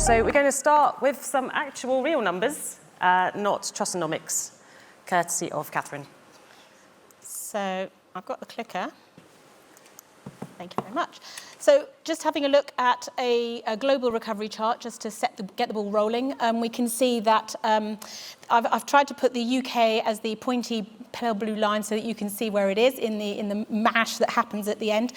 So we're going to start with some actual real numbers, not Trussonomics, courtesy of Catherine. So I've got the clicker. Thank you very much. So just having a look at a global recovery chart, just to get the ball rolling, we can see that I've tried to put the UK as the pointy pale blue line so that you can see where it is in the mash that happens at the end.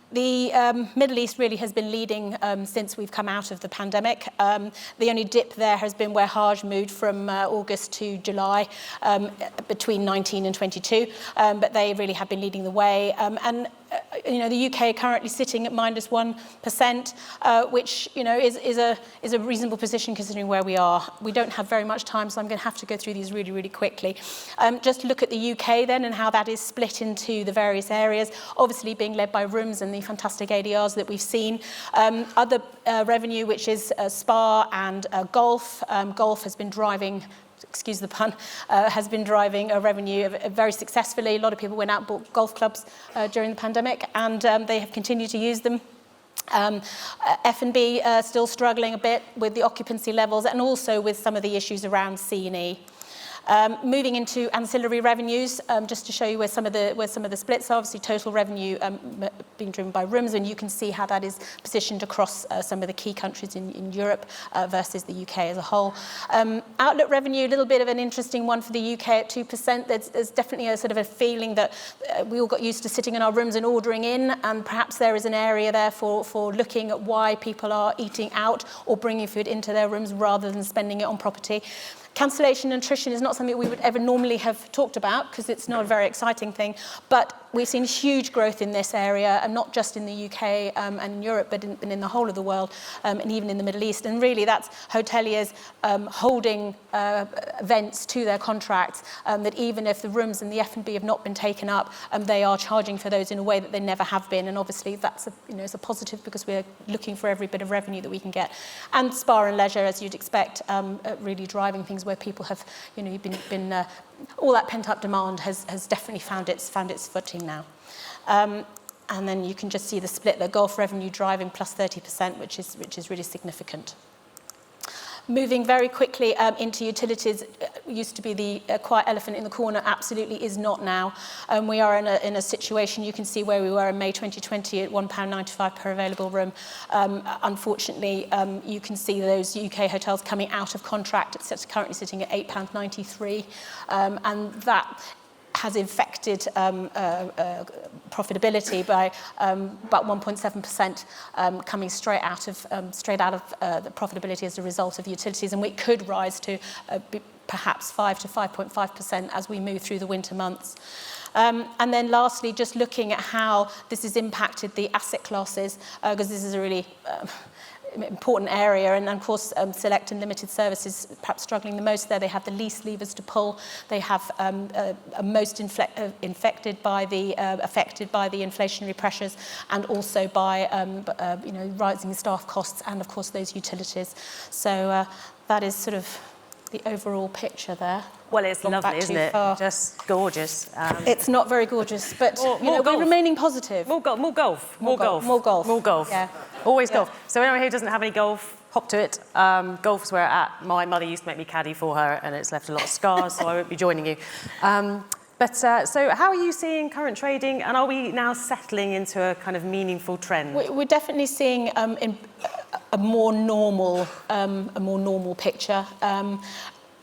The Middle East really has been leading since we've come out of the pandemic. The only dip there has been where Hajj moved from August to July between 19 and 22, but they really have been leading the way. The UK currently sitting at -1%, which is a reasonable position considering where we are. We don't have very much time, so I'm going to have to go through these really, really quickly. Just look at the UK then and how that is split into the various areas, obviously being led by rooms and the fantastic ADRs that we've seen. Other revenue, which is spa and golf. Golf has been driving, excuse the pun, has been driving a revenue very successfully. A lot of people went out and bought golf clubs during the pandemic, and they have continued to use them. F&B still struggling a bit with the occupancy levels and also with some of the issues around C&E. Moving into ancillary revenues, just to show you where some of the splits are. Obviously, total revenue being driven by rooms, and you can see how that is positioned across some of the key countries in Europe versus the UK as a whole. Outlet revenue, a little bit of an interesting one for the UK at 2%. There's definitely a sort of a feeling that we all got used to sitting in our rooms and ordering in, and perhaps there is an area there for looking at why people are eating out or bringing food into their rooms rather than spending it on property. Cancellation and attrition is not something we would ever normally have talked about because it's not a very exciting thing, but we've seen huge growth in this area, and not just in the UK and in Europe, but in the whole of the world, and even in the Middle East. And really that's hoteliers holding events to their contracts, that even if the rooms and the F&B have not been taken up, they are charging for those in a way that they never have been. And obviously that's it's a positive because we're looking for every bit of revenue that we can get. And spa and leisure, as you'd expect, really driving things where people have been all that pent-up demand has definitely found its footing now. And then you can just see the split, the golf revenue driving plus 30%, which is really significant. Moving very quickly into utilities, used to be the quiet elephant in the corner, absolutely is not now. We are in a situation, you can see where we were in May 2020 at £1.95 per available room. Unfortunately, you can see those UK hotels coming out of contract. It's currently sitting at £8.93, and that has infected profitability by about 1.7% coming straight out of the profitability as a result of the utilities, and it could rise to perhaps 5 to 5.5% as we move through the winter months. And then lastly, just looking at how this has impacted the asset classes, because this is a really important area, and of course select and limited services perhaps struggling the most there. They have the least levers to pull. They have most affected by the inflationary pressures, and also by rising staff costs, and of course those utilities. So that is sort of the overall picture there. Well, it's lovely, isn't it? Just gorgeous. It's not very gorgeous, but we're remaining positive. More golf. Yeah. Always golf. So anyone who doesn't have any golf, hop to it. Golf is where we're at. My mother used to make me caddy for her, and it's left a lot of scars, so I won't be joining you. So how are you seeing current trading, and are we now settling into a kind of meaningful trend? We're definitely seeing a more normal picture.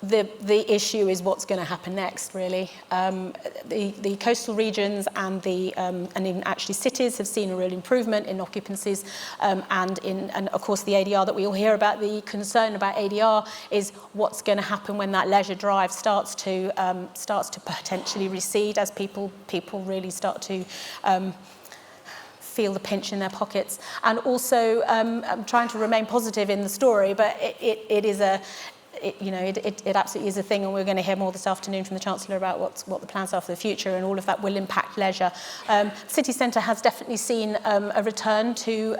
The issue is what's going to happen next, really. The coastal regions and even actually cities have seen a real improvement in occupancies, and of course the ADR that we all hear about. The concern about ADR is what's going to happen when that leisure drive starts to potentially recede as people really start to feel the pinch in their pockets. And also, I'm trying to remain positive in the story, but it is it absolutely is a thing, and we're going to hear more this afternoon from the Chancellor about what the plans are for the future, and all of that will impact leisure. City centre has definitely seen a return to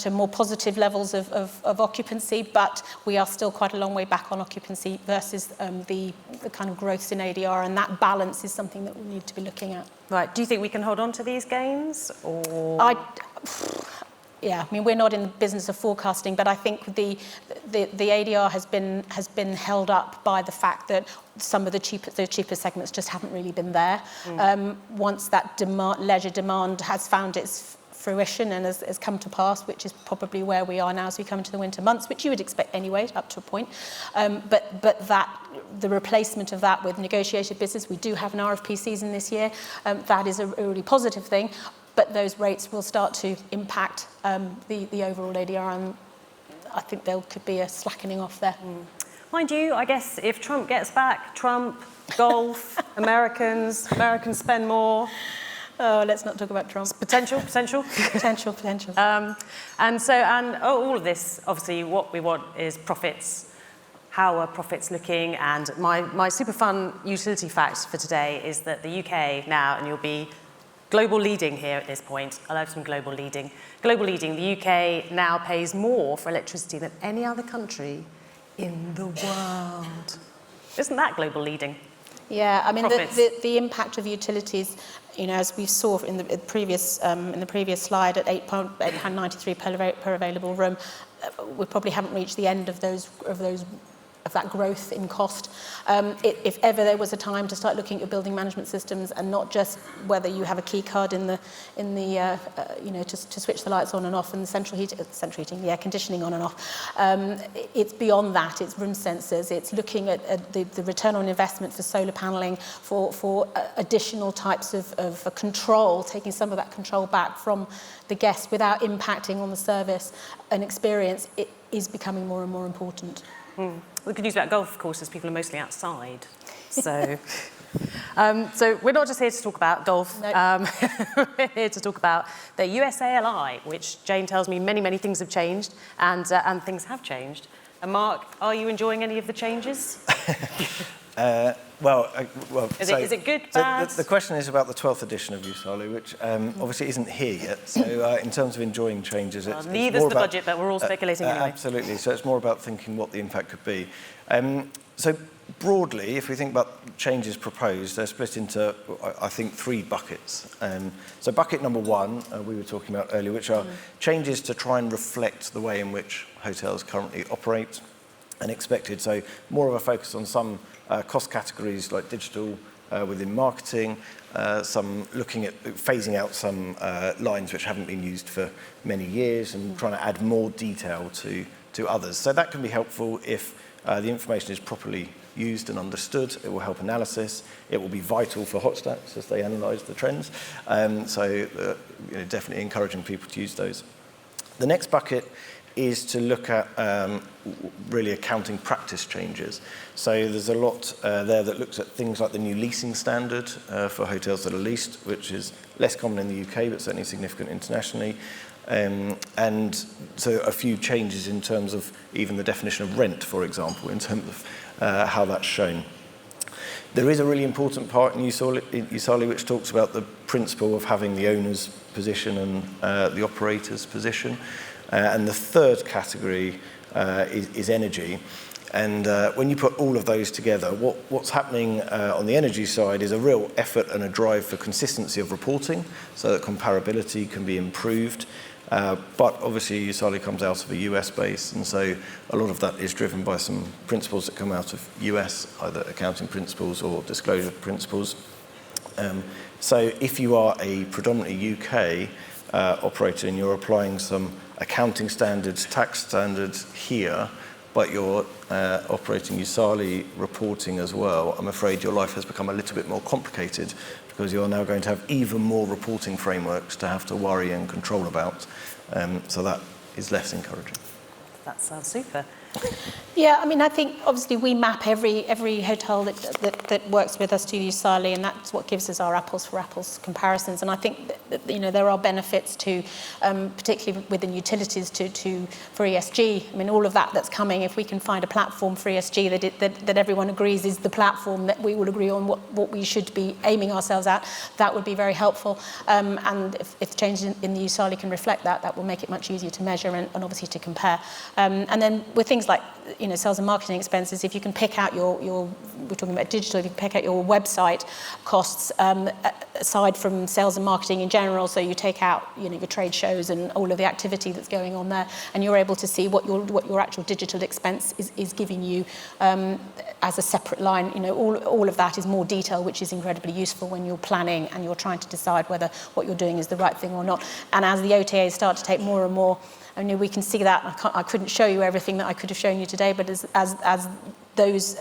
more positive levels of occupancy, but we are still quite a long way back on occupancy versus the kind of growths in ADR, and that balance is something that we need to be looking at. Right. Do you think we can hold on to these gains, or? Yeah, I mean, we're not in the business of forecasting, but I think the ADR has been held up by the fact that some of the cheaper segments just haven't really been there. Once that leisure demand has found its fruition and has come to pass, which is probably where we are now as we come into the winter months, which you would expect anyway, up to a point. But that the replacement of that with negotiated business, we do have an RFP season this year. That is a really positive thing. But those rates will start to impact the overall ADR, and I think there could be a slackening off there. Mind you, I guess if Trump gets back, Trump, golf, Americans spend more. Oh, let's not talk about Trump. Potential. And all of this, obviously, what we want is profits. How are profits looking? And my super fun utility fact for today is that the UK now, and you'll be global leading here at this point. I love some global leading. Global leading, the UK now pays more for electricity than any other country in the world. Isn't that global leading? Yeah, I mean, the impact of utilities, you know, as we saw in the previous slide at £8.93 per available room, we probably haven't reached the end of that growth in cost. If ever there was a time to start looking at building management systems and not just whether you have a key card in the you know, to switch the lights on and off and the central heating, the air conditioning on and off. It's beyond that. It's room sensors. It's looking at the return on investment for solar paneling, for additional types of control, taking some of that control back from the guest without impacting on the service and experience. It is becoming more and more important. The good news about golf course is people are mostly outside. So, so we're not just here to talk about golf. No. We're here to talk about the USILA, which Jane tells me many things have changed, and things have changed. And Mark, are you enjoying any of the changes? Is it good, bad? The question is about the 12th edition of USILA, which obviously isn't here yet. So in terms of enjoying changes, it's neither's more the about, budget, but we're all speculating anyway. Absolutely. So it's more about thinking what the impact could be. So broadly, if we think about changes proposed, they're split into, I think, 3 buckets. So bucket number 1, we were talking about earlier, which are changes to try and reflect the way in which hotels currently operate and expected. So more of a focus on some cost categories like digital within marketing, some looking at phasing out some lines which haven't been used for many years and trying to add more detail to others. So that can be helpful if the information is properly used and understood. It will help analysis. It will be vital for HotStats as they analyse the trends. Definitely encouraging people to use those. The next bucket is to look at really accounting practice changes. So there's a lot there that looks at things like the new leasing standard for hotels that are leased, which is less common in the UK, but certainly significant internationally. And so a few changes in terms of even the definition of rent, for example, in terms of how that's shown. There is a really important part in USILA which talks about the principle of having the owner's position and the operator's position. And the third category is energy. And when you put all of those together, what's happening on the energy side is a real effort and a drive for consistency of reporting so that comparability can be improved. But obviously USILA comes out of a US base, and so a lot of that is driven by some principles that come out of US, either accounting principles or disclosure principles. So if you are a predominantly UK operator and you're applying some accounting standards, tax standards here, but you're operating USILA reporting as well, I'm afraid your life has become a little bit more complicated because you're now going to have even more reporting frameworks to have to worry and control about. So that is less encouraging. That sounds super. Yeah, I mean, I think obviously we map every hotel that works with us to USILA, and that's what gives us our apples for apples comparisons. And I think that, you know, there are benefits to, particularly within utilities, for ESG. I mean, all of that's coming. If we can find a platform for ESG that everyone agrees is the platform that we will agree on what we should be aiming ourselves at, that would be very helpful. And if change in the USILA can reflect that will make it much easier to measure and obviously to compare. And then with things like, you know, sales and marketing expenses, if you can pick out your we're talking about digital, if you can pick out your website costs, aside from sales and marketing in general, so you take out, you know, your trade shows and all of the activity that's going on there, and you're able to see what your actual digital expense is giving you as a separate line. You know, all of that is more detail, which is incredibly useful when you're planning and you're trying to decide whether what you're doing is the right thing or not. And as the OTAs start to take more and more, I mean, we can see that. I couldn't show you everything that I could have shown you today, but as those,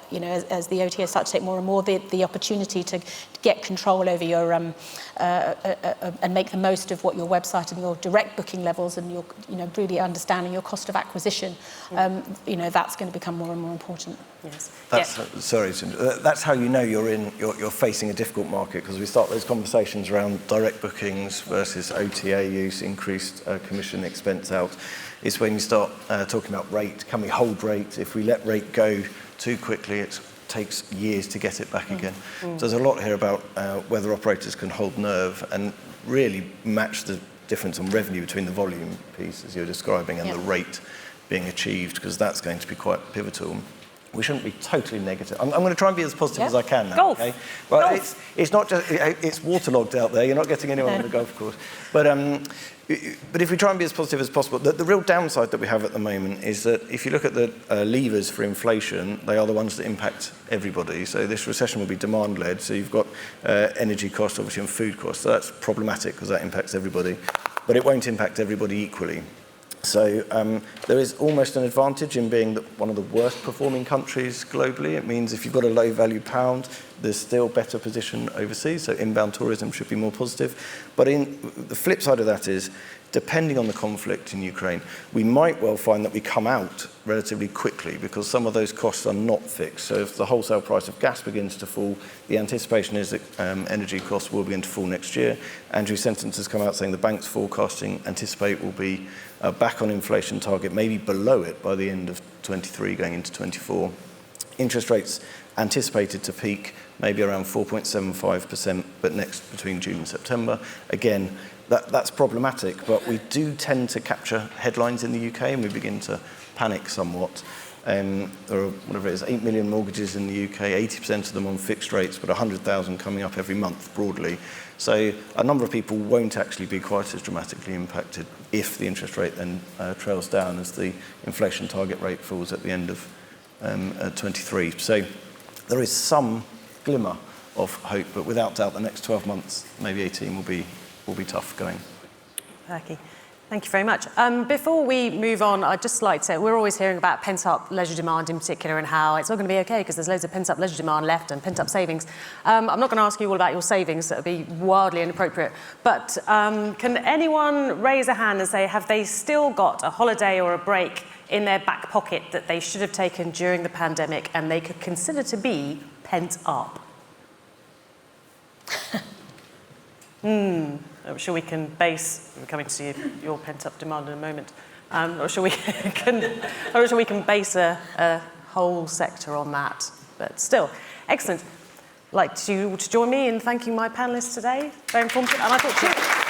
you know, as the OTAs start to take more and more, the opportunity to get control over your and make the most of what your website and your direct booking levels and your, you know, really understanding your cost of acquisition, you know, that's going to become more and more important. Yes. Sorry, that's how you know you're facing a difficult market, because we start those conversations around direct bookings versus OTA use, increased commission expense out. It's when you start talking about rate. Can we hold rate? If we let rate go too quickly, it takes years to get it back again. So there's a lot here about whether operators can hold nerve and really match the difference on revenue between the volume piece, as you're describing, and the rate being achieved, because that's going to be quite pivotal. We shouldn't be totally negative. I'm going to try and be as positive as I can now. Golf. Okay? Well, it's not just, it's waterlogged out there. You're not getting anyone on the golf course. But if we try and be as positive as possible, the real downside that we have at the moment is that if you look at the levers for inflation, they are the ones that impact everybody. So this recession will be demand-led. So you've got energy costs, obviously, and food costs. So that's problematic because that impacts everybody. But it won't impact everybody equally. So there is almost an advantage in being one of the worst performing countries globally. It means if you've got a low value pound, there's still better position overseas, so inbound tourism should be more positive. But the flip side of that is, depending on the conflict in Ukraine, we might well find that we come out relatively quickly because some of those costs are not fixed. So if the wholesale price of gas begins to fall, the anticipation is that energy costs will begin to fall next year. Andrew Sentence has come out saying the bank's forecasting anticipate will be back on inflation target, maybe below it by the end of 23 going into 24. Interest rates anticipated to peak maybe around 4.75%, but next between June and September. Again, that's problematic, but we do tend to capture headlines in the UK and we begin to panic somewhat. There are, whatever it is, 8 million mortgages in the UK, 80% of them on fixed rates, but 100,000 coming up every month broadly. So a number of people won't actually be quite as dramatically impacted if the interest rate then trails down as the inflation target rate falls at the end of 23. So there is some glimmer of hope, but without doubt the next 12 months, maybe 18, will be tough going. Perky. Thank you very much. Before we move on, I'd just like to say we're always hearing about pent-up leisure demand in particular and how it's not going to be okay because there's loads of pent-up leisure demand left and pent-up savings. I'm not going to ask you all about your savings. That would be wildly inappropriate. But can anyone raise a hand and say, have they still got a holiday or a break in their back pocket that they should have taken during the pandemic and they could consider to be pent up? I'm sure we can base, we're coming to your pent-up demand in a moment, I'm not sure we can base a whole sector on that, but still, excellent. I'd like you to join me in thanking my panellists today, very informative, and I thought